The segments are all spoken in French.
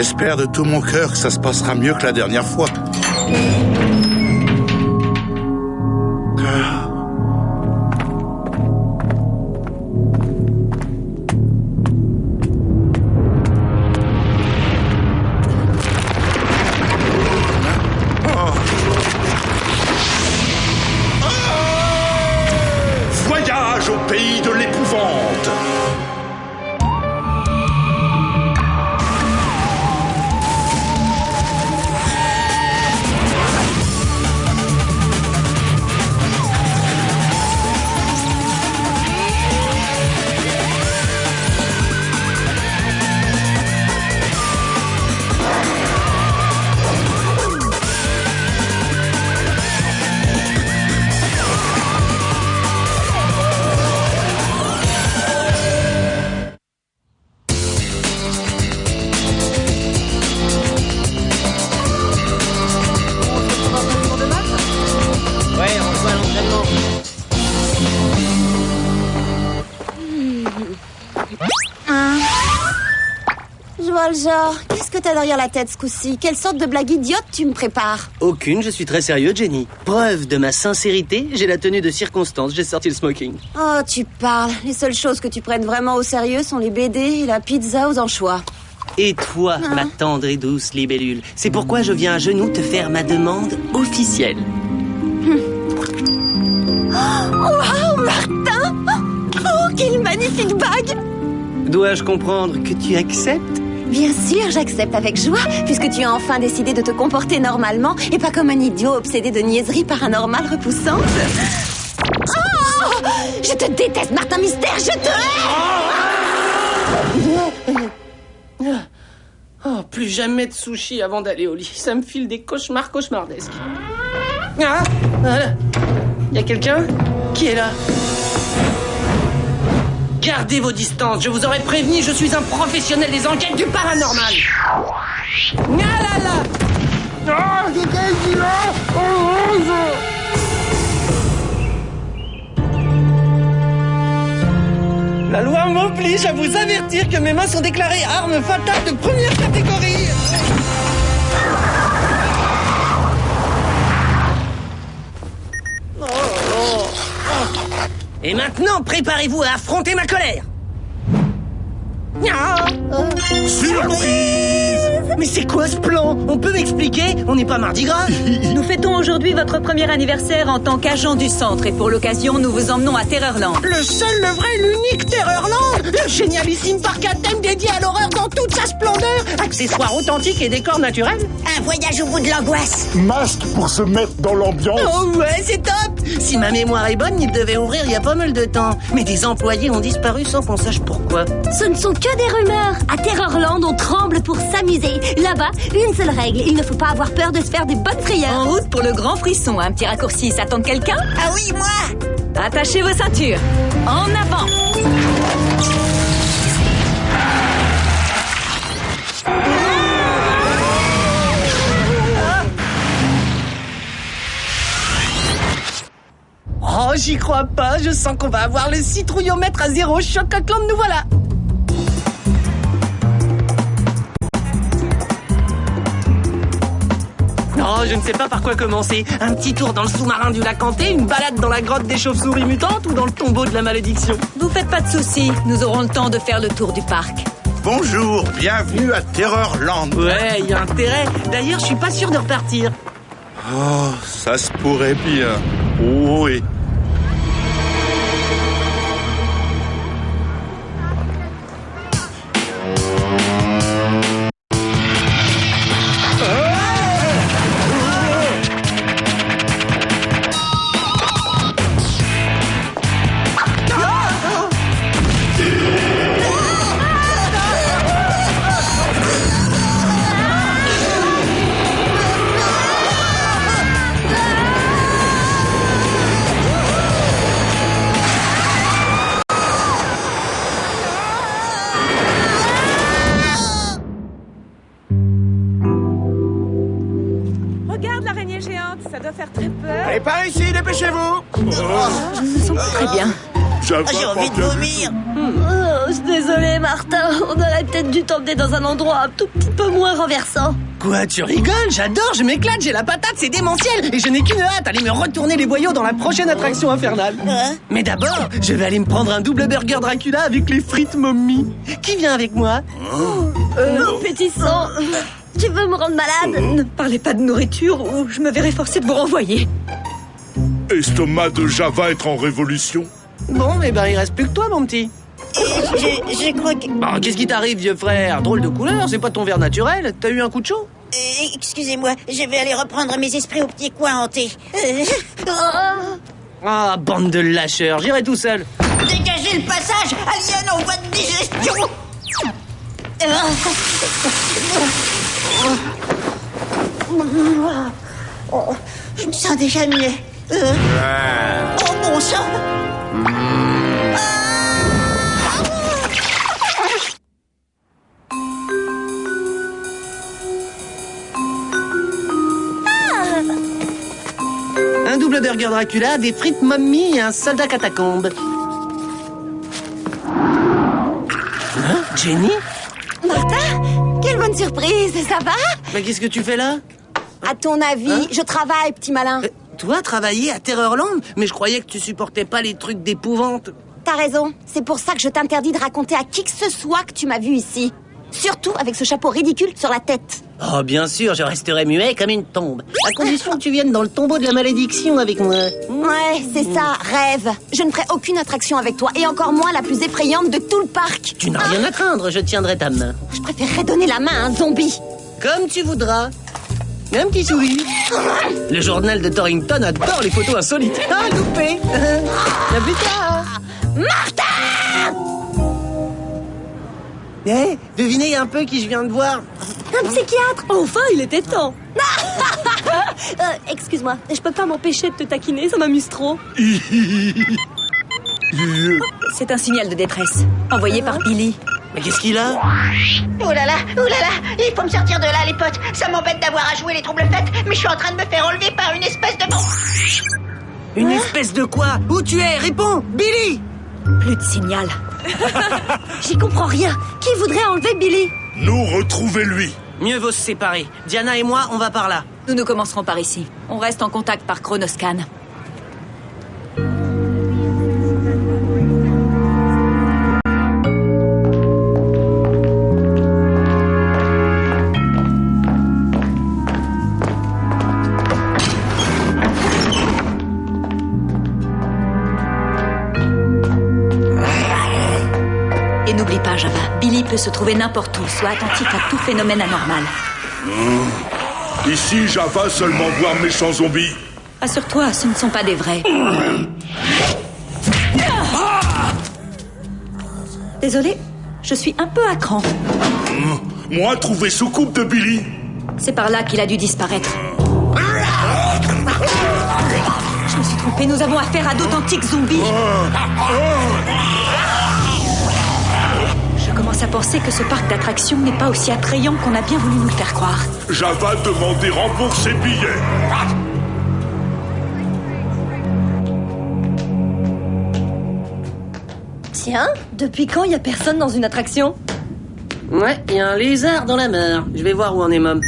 J'espère de tout mon cœur que ça se passera mieux que la dernière fois. Voyage au pays de l'épouvante. Je vois le genre. Qu'est-ce que t'as derrière la tête ce coup-ci? Quelle sorte de blague idiote tu me prépares? Aucune, je suis très sérieux, Jenny. Preuve de ma sincérité, j'ai la tenue de circonstance, j'ai sorti le smoking. Oh, tu parles. Les seules choses que tu prennes vraiment au sérieux sont les BD et la pizza aux anchois. Et toi, ma tendre et douce libellule, c'est pourquoi je viens à genoux te faire ma demande officielle. Waouh, Martin! Oh, quelle magnifique bague! Dois-je comprendre que tu acceptes? Bien sûr, j'accepte avec joie, puisque tu as enfin décidé de te comporter normalement et pas comme un idiot obsédé de niaiseries paranormales repoussantes. Oh! Je te déteste, Martin Mystère, je te hais! Oh, plus jamais de sushi avant d'aller au lit. Ça me file des cauchemars cauchemardesques. Ah, voilà. Y a quelqu'un? Qui est là? Gardez vos distances, je vous aurais prévenu, je suis un professionnel des enquêtes du paranormal. Ah là là! La loi m'oblige à vous avertir que mes mains sont déclarées armes fatales de première catégorie. Et maintenant, préparez-vous à affronter ma colère. Surprise! Mais c'est quoi ce plan? On peut m'expliquer? On n'est pas Mardi Gras? Nous fêtons aujourd'hui votre premier anniversaire en tant qu'agent du centre et pour l'occasion, nous vous emmenons à Terrorland. Le seul, le vrai, l'unique Terrorland! Le génialissime parc à thème dédié à l'horreur dans toute sa splendeur! Accessoires authentiques et décors naturels? Un voyage au bout de l'angoisse. Masque pour se mettre dans l'ambiance. Oh ouais, c'est top! Si ma mémoire est bonne, il devait ouvrir il y a pas mal de temps. Mais des employés ont disparu sans qu'on sache pourquoi. Ce ne sont que des rumeurs. À Terrorland, on tremble pour s'amuser. Là-bas, une seule règle, il ne faut pas avoir peur de se faire des bonnes frayeurs. En route pour le grand frisson, un petit raccourci, ça tente quelqu'un? Ah oui, moi. Attachez vos ceintures. En avant! Oh, j'y crois pas, je sens qu'on va avoir le citrouillomètre à 0. Chocolatland, nous voilà. Oh, je ne sais pas par quoi commencer. Un petit tour dans le sous-marin du lac Hanté, une balade dans la grotte des chauves-souris mutantes ou dans le tombeau de la malédiction. Vous faites pas de soucis, nous aurons le temps de faire le tour du parc. Bonjour, bienvenue à Terrorland. Ouais, il y a intérêt. D'ailleurs, je suis pas sûr de repartir. Oh, ça se pourrait bien. Oh oui. Regarde l'araignée géante, ça doit faire très peur. Elle est par ici, dépêchez-vous. Je me sens pas très bien. Java J'ai envie de bien vomir. Oh, désolé, Martin. On aurait peut-être dû t'emmener dans un endroit un tout petit peu moins renversant. Quoi, tu rigoles? J'adore, je m'éclate, j'ai la patate, c'est démentiel. Et je n'ai qu'une hâte, aller me retourner les boyaux dans la prochaine attraction infernale. Hein? Mais d'abord, je vais aller me prendre un double burger Dracula avec les frites mommy. Qui vient avec moi? Petit sang. Tu veux me rendre malade? Ne parlez pas de nourriture ou je me verrai forcée de vous renvoyer. Estomac de Java être en révolution. Bon, eh ben il reste plus que toi, mon petit. Je crois que... Bon, qu'est-ce qui t'arrive, vieux frère? Drôle de couleur, c'est pas ton verre naturel. T'as eu un coup de chaud? Excusez-moi, je vais aller reprendre mes esprits au petit coin hanté. Ah, bande de lâcheurs, j'irai tout seul. Dégagez le passage, alien en voie de digestion. Je me sens déjà mieux. Oh bon sang. Un double burger Dracula, des frites mommy et un soldat catacombe. Hein, Jenny? Martin, quelle bonne surprise, ça va? Mais qu'est-ce que tu fais là? À ton avis, Hein? je travaille, petit malin. Toi, travailler à Terrorland? Mais je croyais que tu supportais pas les trucs d'épouvante. T'as raison, c'est pour ça que je t'interdis de raconter à qui que ce soit que tu m'as vu ici. Surtout avec ce chapeau ridicule sur la tête. Oh, bien sûr, je resterai muet comme une tombe. À condition que tu viennes dans le tombeau de la malédiction avec moi. Ouais, c'est ça, rêve. Je ne ferai aucune attraction avec toi, et encore moins la plus effrayante de tout le parc. Tu n'as rien à craindre, je tiendrai ta main. Je préférerais donner la main à un zombie. Comme tu voudras. Un petit sourire. Le journal de Torrington adore les photos insolites. Ah, loupé. À plus tard. Martin! Eh, devinez un peu qui je viens de voir. Un psychiatre! Enfin, il était temps. Excuse-moi. Je peux pas m'empêcher de te taquiner, ça m'amuse trop. C'est un signal de détresse, envoyé par Billy. Mais qu'est-ce qu'il a? Oh là là, il faut me sortir de là, les potes. Ça m'embête d'avoir à jouer les troubles fêtes, mais je suis en train de me faire enlever par une espèce de... Une espèce de quoi? Où tu es? Réponds, Billy! Plus de signal. J'y comprends rien. Qui voudrait enlever Billy? Nous retrouver lui. Mieux vaut se séparer. Diana et moi, on va par là. Nous ne commencerons par ici. On reste en contact par Chronoscan. Et n'oublie pas, Java, Billy peut se trouver n'importe où. Sois attentif à tout phénomène anormal. Ici, Java seulement voir méchants zombies. Assure-toi, ce ne sont pas des vrais. Désolé, je suis un peu à cran. Moi, trouver soucoupe de Billy. C'est par là qu'il a dû disparaître. Je me suis trompée, nous avons affaire à d'authentiques zombies. Je commence à penser que ce parc d'attractions n'est pas aussi attrayant qu'on a bien voulu nous le faire croire. Java demander rembourser billets. Tiens, depuis quand il y a personne dans une attraction? Ouais, il y a un lézard dans la mer. Je vais voir où en est Mom.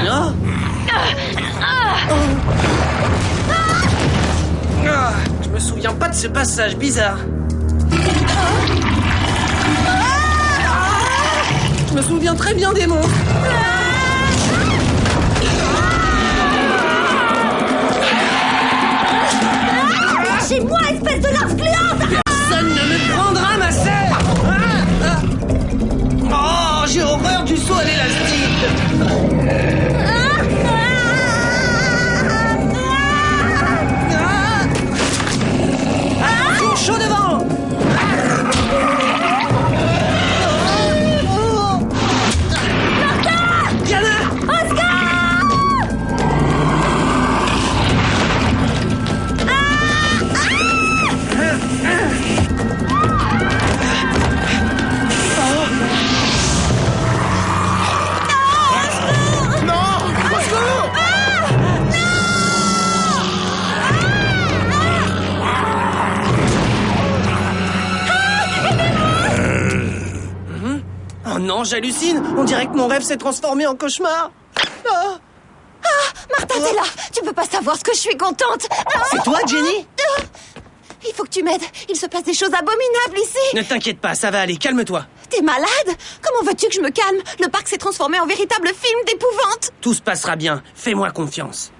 Non. Je me souviens pas de ce passage bizarre. Je me souviens très bien des monstres. Chez moi, espèce de larve gluante! Personne ne me prendra ma sœur. Oh, j'ai horreur du saut à l'élastique. Chaud devant. non, j'hallucine. On dirait que mon rêve s'est transformé en cauchemar. Ah. Martin, t'es là. Tu peux pas savoir ce que je suis contente. C'est toi, Jenny? Il faut que tu m'aides. Il se passe des choses abominables ici. Ne t'inquiète pas, ça va aller, calme-toi. T'es malade? Comment veux-tu que je me calme? Le parc s'est transformé en véritable film d'épouvante. Tout se passera bien, fais-moi confiance.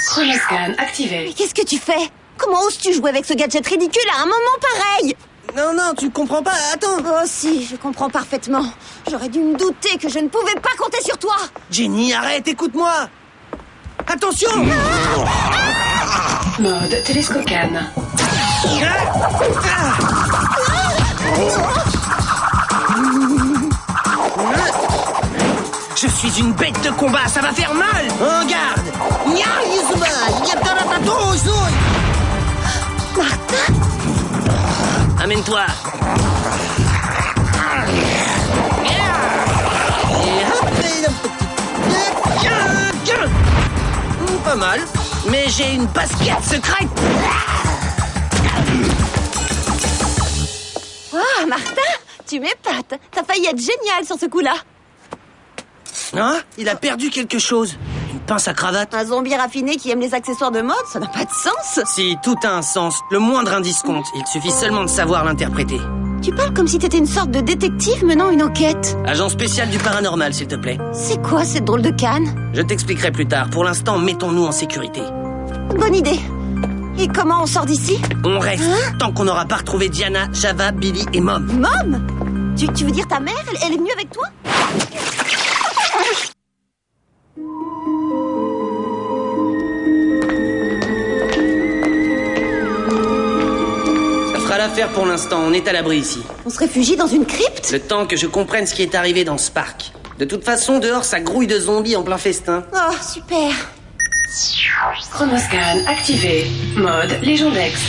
Chronoscan activé. Mais qu'est-ce que tu fais? Comment oses-tu jouer avec ce gadget ridicule à un moment pareil? Non, tu ne comprends pas, attends. Oh si, je comprends parfaitement. J'aurais dû me douter que je ne pouvais pas compter sur toi. Jenny, arrête, écoute-moi. Attention! Mode télescocan. Je suis une bête de combat, ça va faire mal. En garde. Martin? Amène-toi. Pas mal, mais j'ai une basket secrète. Ah, Martin, tu m'épates. T'as failli être génial sur ce coup-là. Hein? Il a perdu quelque chose. Une pince à cravate. Un zombie raffiné qui aime les accessoires de mode, ça n'a pas de sens. Si, tout a un sens. Le moindre indice compte. Il suffit seulement de savoir l'interpréter. Tu parles comme si t'étais une sorte de détective menant une enquête. Agent spécial du paranormal, s'il te plaît. C'est quoi cette drôle de canne? Je t'expliquerai plus tard. Pour l'instant, mettons-nous en sécurité. Bonne idée. Et comment on sort d'ici? On reste tant qu'on n'aura pas retrouvé Diana, Java, Billy et Mom. Mom? Tu veux dire ta mère? Elle est venue avec toi? Ça fera l'affaire pour l'instant. On est à l'abri ici. On se réfugie dans une crypte? Le temps que je comprenne ce qui est arrivé dans ce parc. De toute façon, dehors, ça grouille de zombies en plein festin. Oh, super. Chronoscan activé. Mode Légendex.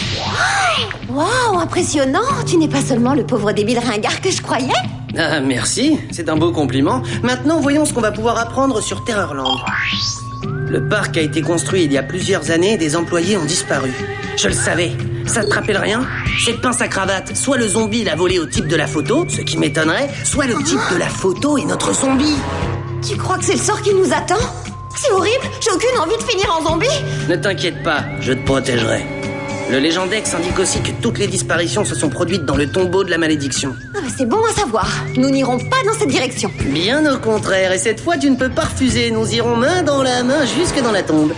Waouh, impressionnant. Tu n'es pas seulement le pauvre débile ringard que je croyais. Ah, merci. C'est un beau compliment. Maintenant, voyons ce qu'on va pouvoir apprendre sur Terrorland. Le parc a été construit il y a plusieurs années et des employés ont disparu. Je le savais. Ça te rappelle rien? Cette pince à cravate, soit le zombie l'a volée au type de la photo, ce qui m'étonnerait, soit le type de la photo est notre zombie. Tu crois que c'est le sort qui nous attend? C'est horrible, j'ai aucune envie de finir en zombie. Ne t'inquiète pas, je te protégerai. Le Légendex indique aussi que toutes les disparitions se sont produites dans le tombeau de la malédiction. Ah, c'est bon à savoir. Nous n'irons pas dans cette direction. Bien au contraire, et cette fois tu ne peux pas refuser. Nous irons main dans la main jusque dans la tombe.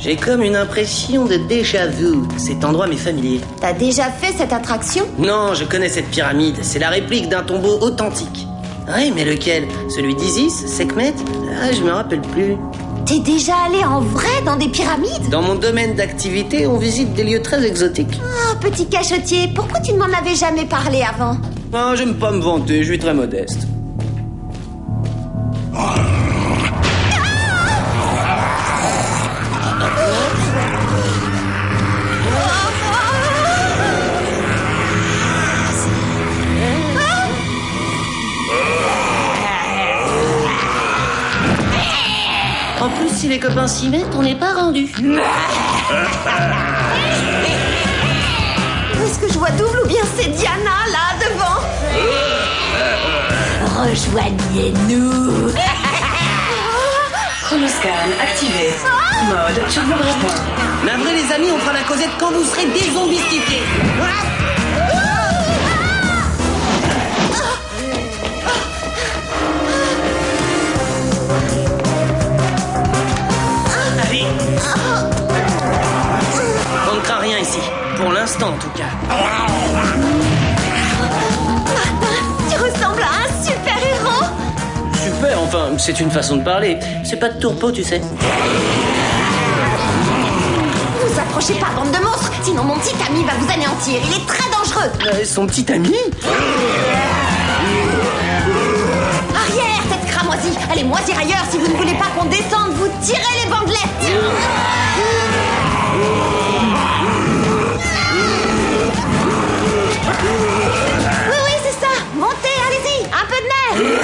J'ai comme une impression de déjà-vu. Cet endroit m'est familier. T'as déjà fait cette attraction? Non, je connais cette pyramide. C'est la réplique d'un tombeau authentique. Oui, mais lequel? Celui d'Isis? Sekhmet? Ah, je me rappelle plus. T'es déjà allé en vrai dans des pyramides? Dans mon domaine d'activité, on visite des lieux très exotiques. Ah, petit cachotier, pourquoi tu ne m'en avais jamais parlé avant? Ah, j'aime pas me vanter, je suis très modeste. En plus, si les copains s'y mettent, on n'est pas rendu. Est-ce que je vois double ou bien c'est Diana, là, devant? Rejoignez-nous. Chronoscan activé. Mode turbo-grappin. Navré les amis, on fera la causette quand vous serez dézombistifiés. Allez. On ne craint rien ici. Pour l'instant, en tout cas. Tu ressembles à un super-héros. Super, enfin, c'est une façon de parler. C'est pas de tourpeau, tu sais. Vous approchez pas, bande de monstres, sinon mon petit ami va vous anéantir. Il est très dangereux. Son petit ami? Arrière, tête cramoisie. Allez moisir ailleurs si vous ne voulez pas qu'on descende. Vous tirez les bandelettes. Oui, c'est ça. Montez, allez-y. Un peu de nerfs.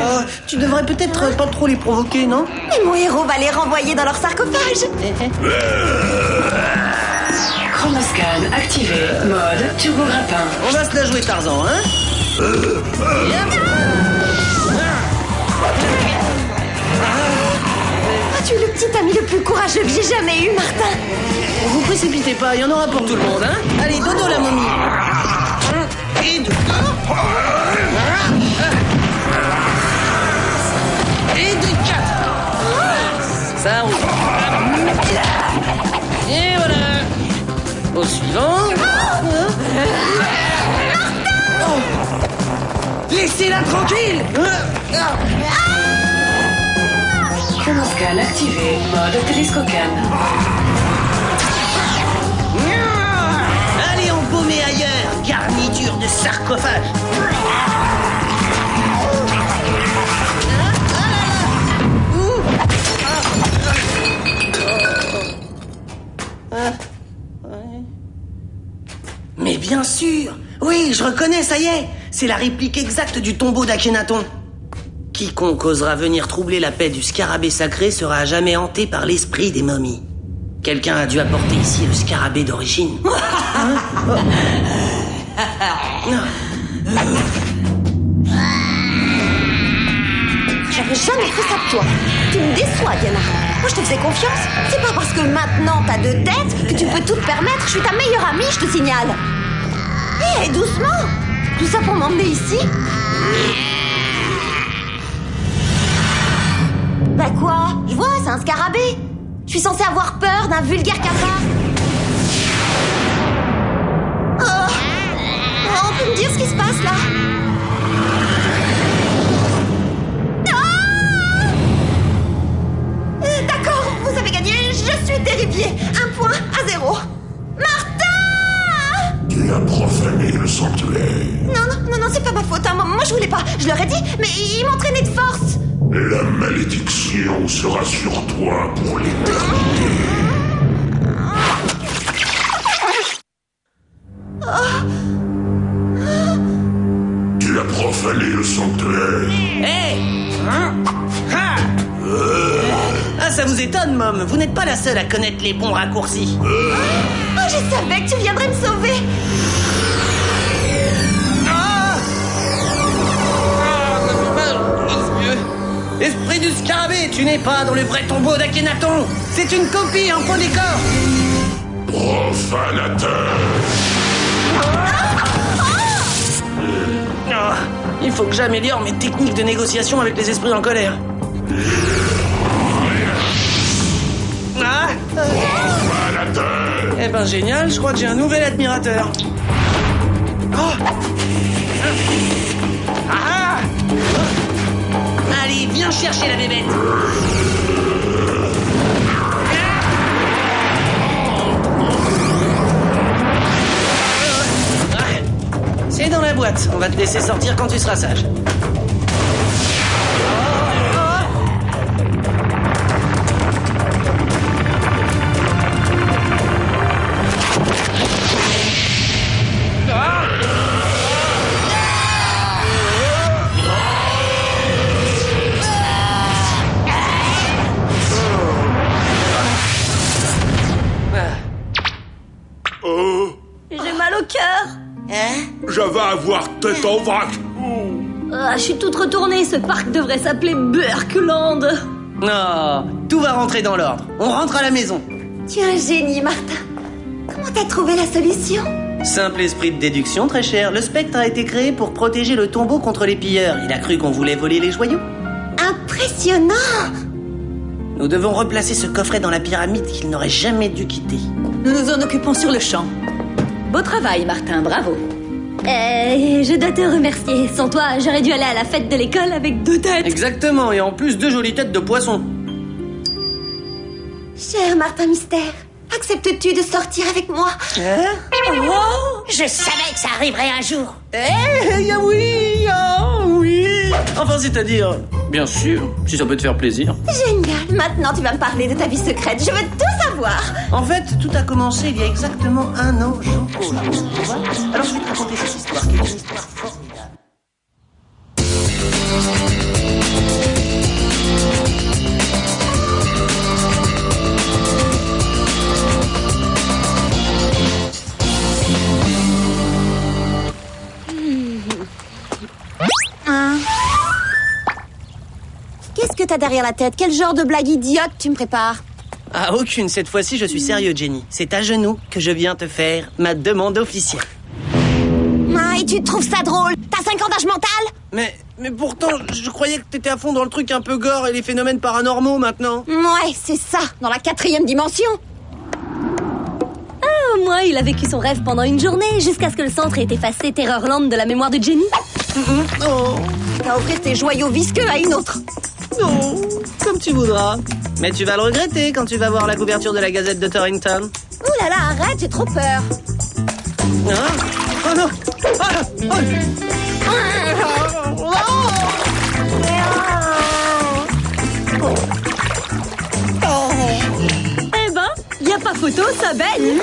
Oh, tu tu devrais peut-être pas trop les provoquer, non? Mais mon héros va les renvoyer dans leur sarcophage. Chronoscan activé. Mode turbo-grappin. On va se la jouer Tarzan, hein? Ah, tu es le petit ami le plus courageux que j'ai jamais eu, Martin. Vous précipitez pas, il y en aura pour tout le monde, hein? Allez, dodo la momie. Et deux. Et deux, quatre. Ça roule. Et voilà. Au suivant. Oh. Laissez-la tranquille. Chronoscan activé. Mode télescocan. Allez embaumer ailleurs, garniture de sarcophage. Mais bien sûr. Oui, je reconnais, ça y est. C'est la réplique exacte du tombeau d'Akhenaton. Quiconque osera venir troubler la paix du scarabée sacré sera à jamais hanté par l'esprit des momies. Quelqu'un a dû apporter ici le scarabée d'origine. J'aurais jamais fait ça de toi. Tu me déçois, Diana. Moi, je te faisais confiance. C'est pas parce que maintenant t'as 2 têtes que tu peux tout te permettre. Je suis ta meilleure amie, je te signale. Hé, doucement. Tout ça pour m'emmener ici? Bah quoi? Je vois, c'est un scarabée. Je suis censée avoir peur d'un vulgaire cafard. Oh, on peut me dire ce qui se passe là? D'accord, vous avez gagné, je suis terrifiée. 1 point à 0. Martin! Tu as profané le sanctuaire. Non, c'est pas ma faute. Hein. Moi, je voulais pas. Je leur ai dit, mais ils m'entraînaient de force. La malédiction sera sur toi pour l'éternité. Tu as profané le sanctuaire. Hé! Ah, ça vous étonne, Mom. Vous n'êtes pas la seule à connaître les bons raccourcis. Oh, je savais que tu viendrais me sauver. Esprit du scarabée, tu n'es pas dans le vrai tombeau d'Akhenaton. C'est une copie en faux décor. Profanateur. Il faut que j'améliore mes techniques de négociation avec les esprits en colère. Profanateur. Eh ben génial, je crois que j'ai un nouvel admirateur. Allez, viens chercher la bébête. C'est dans la boîte. On va te laisser sortir quand tu seras sage. J'ai mal au cœur. Je vais avoir tête en vrac. Je suis toute retournée. Ce parc devrait s'appeler Burkland. Non, tout va rentrer dans l'ordre. On rentre à la maison. Tu es un génie, Martin. Comment t'as trouvé la solution? Simple esprit de déduction, très cher. Le spectre a été créé pour protéger le tombeau contre les pilleurs. Il a cru qu'on voulait voler les joyaux. Impressionnant. Nous devons replacer ce coffret dans la pyramide qu'il n'aurait jamais dû quitter. Nous nous en occupons sur le champ. Beau travail, Martin, bravo. Je dois te remercier. Sans toi, j'aurais dû aller à la fête de l'école avec 2 têtes. Exactement, et en plus 2 jolies têtes de poisson. Cher Martin Mystère, acceptes-tu de sortir avec moi? Je savais que ça arriverait un jour. Oui. Enfin, c'est-à-dire, bien sûr, si ça peut te faire plaisir. Génial. Maintenant, tu vas me parler de ta vie secrète. Je veux tout savoir. En fait, tout a commencé il y a exactement 1 an, jour pour jour. Tu vois ? Alors, je vais te raconter cette histoire, qui est une histoire formidable. Qu'est-ce que t'as derrière la tête? Quel genre de blague idiote tu me prépares? Ah, aucune. Cette fois-ci, je suis sérieux, Jenny. C'est à genoux que je viens te faire ma demande officielle. Ah, et tu trouves ça drôle? T'as 5 ans d'âge mental? Mais pourtant, je croyais que t'étais à fond dans le truc un peu gore et les phénomènes paranormaux maintenant. Ouais, c'est ça, dans la 4e dimension. Moi, il a vécu son rêve pendant une journée, jusqu'à ce que le centre ait effacé Terrorland de la mémoire de Jenny. Oh, T'as offert tes joyaux visqueux à une autre. non, comme tu voudras. Mais tu vas le regretter quand tu vas voir la couverture de la Gazette de Torrington. Ouh là là, arrête, j'ai trop peur. Hein? Oh non! Ah, oh. Eh ben, y a pas photo, ça baigne.